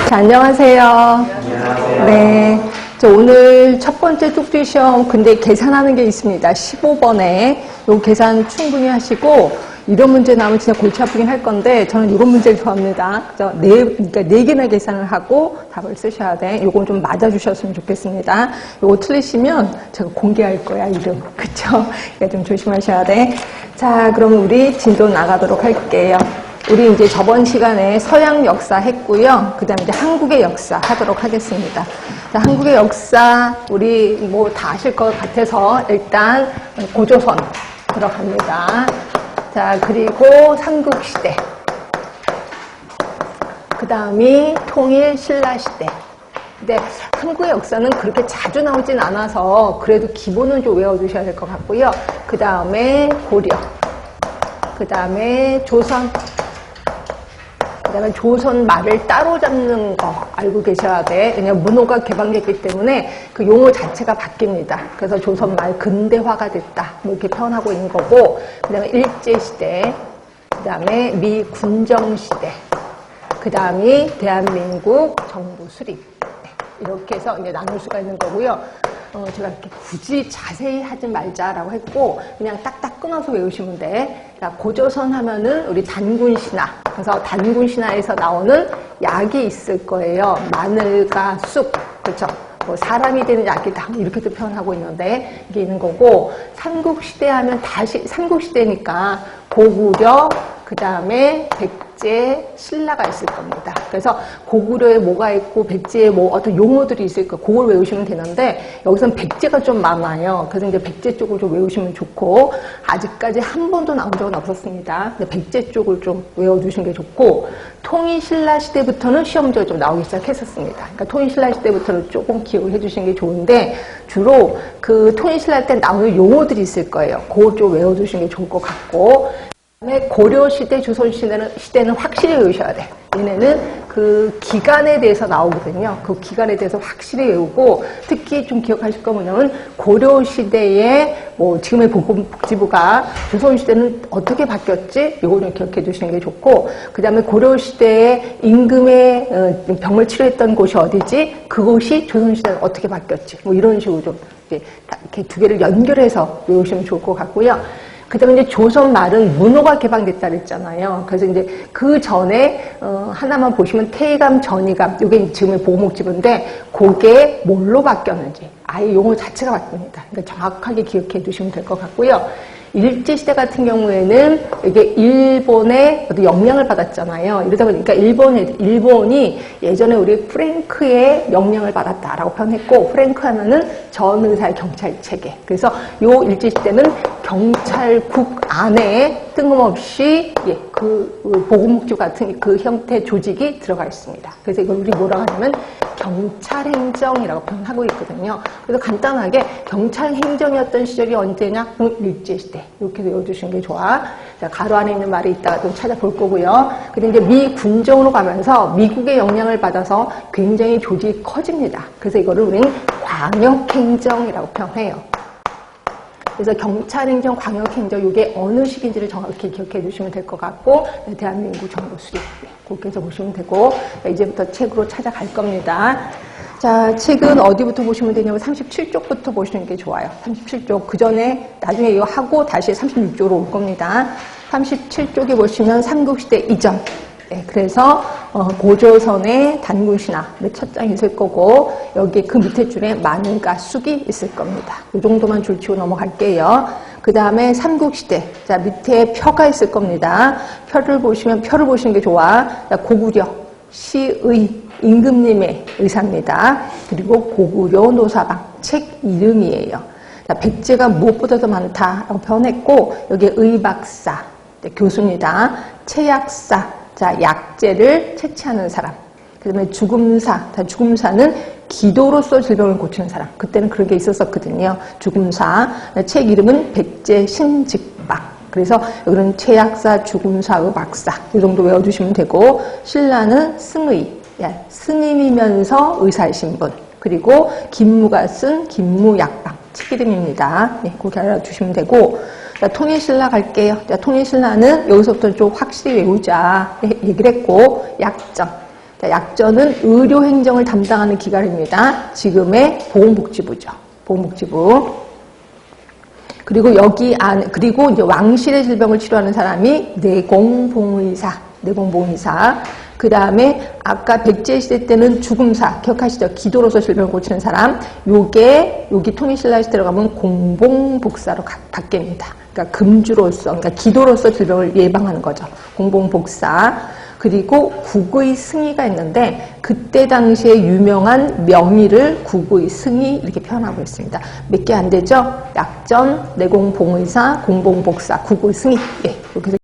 자, 안녕하세요. 안녕하세요. 네. 오늘 첫 번째 쪽지 시험, 근데 계산하는 게 있습니다. 15번에. 요 계산 충분히 하시고, 이런 문제 나오면 진짜 골치 아프긴 할 건데, 저는 이런 문제를 좋아합니다. 그러니까 4개나 계산을 하고 답을 쓰셔야 돼. 요건 좀 맞아주셨으면 좋겠습니다. 요거 틀리시면 제가 공개할 거야, 이름. 그쵸? 그러니까 좀 조심하셔야 돼. 자, 그럼 우리 진도 나가도록 할게요. 우리 이제 저번 시간에 서양 역사 했고요. 그 다음에 이제 한국의 역사 하도록 하겠습니다. 자, 한국의 역사, 우리 뭐 다 아실 것 같아서 일단 고조선 들어갑니다. 자, 그리고 삼국시대. 그 다음이 통일 신라시대. 근데 한국의 역사는 그렇게 자주 나오진 않아서 그래도 기본은 좀 외워두셔야 될 것 같고요. 그 다음에 고려. 그 다음에 조선. 그다음에 조선 말을 따로 잡는 거 알고 계셔야 돼. 왜냐면 문호가 개방됐기 때문에 그 용어 자체가 바뀝니다. 그래서 조선 말 근대화가 됐다. 뭐 이렇게 표현하고 있는 거고, 그다음에 일제시대, 그다음에 미군정시대, 그다음이 대한민국 정부 수립. 이렇게 해서 이제 나눌 수가 있는 거고요. 제가 이렇게 굳이 자세히 하지 말자라고 했고, 그냥 딱딱 끊어서 외우시면 돼. 자, 고조선 하면은 우리 단군신화. 그래서 단군신화에서 나오는 약이 있을 거예요. 마늘과 쑥. 그렇죠? 뭐 사람이 되는 약이다. 이렇게도 표현하고 있는데, 이게 있는 거고, 삼국시대 하면 다시, 삼국시대니까 고구려, 그 다음에 백제, 신라가 있을 겁니다. 그래서 고구려에 뭐가 있고 백제에 뭐 어떤 용어들이 있을 거예요. 그걸 외우시면 되는데 여기서는 백제가 좀 많아요. 그래서 이제 백제 쪽을 좀 외우시면 좋고, 아직까지 한 번도 나온 적은 없었습니다. 근데 백제 쪽을 좀 외워두시는 게 좋고, 통일신라 시대부터는 시험지가 좀 나오기 시작했었습니다. 그러니까 통일신라 시대부터는 조금 기억을 해주시는 게 좋은데, 주로 그 통일신라 때 나오는 용어들이 있을 거예요. 그걸 좀 외워두시는 게 좋을 것 같고, 그다음에 고려시대, 조선시대는 확실히 외우셔야 돼. 얘네는 그 기간에 대해서 나오거든요. 그 기간에 대해서 확실히 외우고, 특히 좀 기억하실 거 뭐냐면, 고려시대에 뭐 지금의 보건복지부가 조선시대는 어떻게 바뀌었지? 이거 좀 기억해 두시는 게 좋고, 그 다음에 고려시대에 임금의 병을 치료했던 곳이 어디지? 그곳이 조선시대는 어떻게 바뀌었지? 뭐 이런 식으로 좀 이렇게 두 개를 연결해서 외우시면 좋을 것 같고요. 그 다음에 이제 조선 말은 문호가 개방됐다 그랬잖아요. 그래서 이제 그 전에, 하나만 보시면 태의감, 전의감, 이게 지금의 보호목집인데, 그게 뭘로 바뀌었는지, 아예 용어 자체가 바뀝니다. 그러니까 정확하게 기억해 두시면 될 것 같고요. 일제시대 같은 경우에는 이게 일본의 어떤 영향을 받았잖아요. 이러다 보니까 일본이 예전에 우리 프랭크의 영향을 받았다라고 표현했고, 프랭크 하면은 전의사의 경찰 체계. 그래서 요 일제시대는 경찰국 안에 뜬금없이 그 보건복지부 같은 그 형태 조직이 들어가 있습니다. 그래서 이걸 우리 뭐라고 하냐면 경찰행정이라고 표현하고 있거든요. 그래서 간단하게 경찰행정이었던 시절이 언제냐? 일제시대. 이렇게 외워주시는 게 좋아. 자, 가로 안에 있는 말이 있다가 좀 찾아볼 거고요. 근데 이제 미군정으로 가면서 미국의 영향을 받아서 굉장히 조직이 커집니다. 그래서 이거를 우리는 광역행정이라고 표현해요. 그래서 경찰행정, 광역행정, 이게 어느 시기인지를 정확히 기억해 주시면 될 것 같고, 대한민국 정부 수립. 그렇게 해서 보시면 되고, 이제부터 책으로 찾아갈 겁니다. 자, 책은 어디부터 보시면 되냐면 37쪽부터 보시는 게 좋아요. 37쪽. 그 전에 나중에 이거 하고 다시 36쪽으로 올 겁니다. 37쪽에 보시면 삼국시대 이전. 네, 그래서 고조선의 단군신화 첫 장이 있을 거고, 여기 그 밑에 줄에 마늘과 쑥이 있을 겁니다. 이 정도만 줄 치고 넘어갈게요. 그 다음에 삼국시대. 자, 밑에 표가 있을 겁니다. 표를 보시면 게 좋아. 자, 고구려, 시의, 임금님의 의사입니다. 그리고 고구려 노사방, 책 이름이에요. 자, 백제가 무엇보다도 많다라고 표현했고, 여기 의박사, 교수입니다. 채약사. 자, 약재를 채취하는 사람. 그 다음에 죽음사. 자, 죽음사는 기도로서 질병을 고치는 사람. 그때는 그런 게 있었거든요. 죽음사. 책 이름은 백제신직박. 그래서 여기는 채약사, 죽음사, 의박사. 이 정도 외워두시면 되고, 신라는 승의. 스님이면서 의사이신 분. 그리고 김무가 쓴 김무약방. 책 이름입니다. 네, 그렇게 알아두시면 되고, 자, 통일신라 갈게요. 자, 통일신라는 여기서부터 좀 확실히 외우자 얘기를 했고, 약점. 자, 약전은 의료행정을 담당하는 기관입니다. 지금의 보건복지부죠. 보건복지부. 그리고 여기 그리고 이제 왕실의 질병을 치료하는 사람이 내공봉의사. 그 다음에 아까 백제시대 때는 죽음사, 기억하시죠? 기도로서 질병을 고치는 사람. 여기 통일신라시대 들어가면 공봉복사로 바뀝니다. 그러니까 금주로서, 그러니까 기도로서 질병을 예방하는 거죠. 공봉복사. 그리고 국의 승의가 있는데 그때 당시에 유명한 명의를 국의 승의 이렇게 표현하고 있습니다. 몇 개 안 되죠? 약전, 내공봉의사, 공봉복사, 국의 승의. 예, 이렇게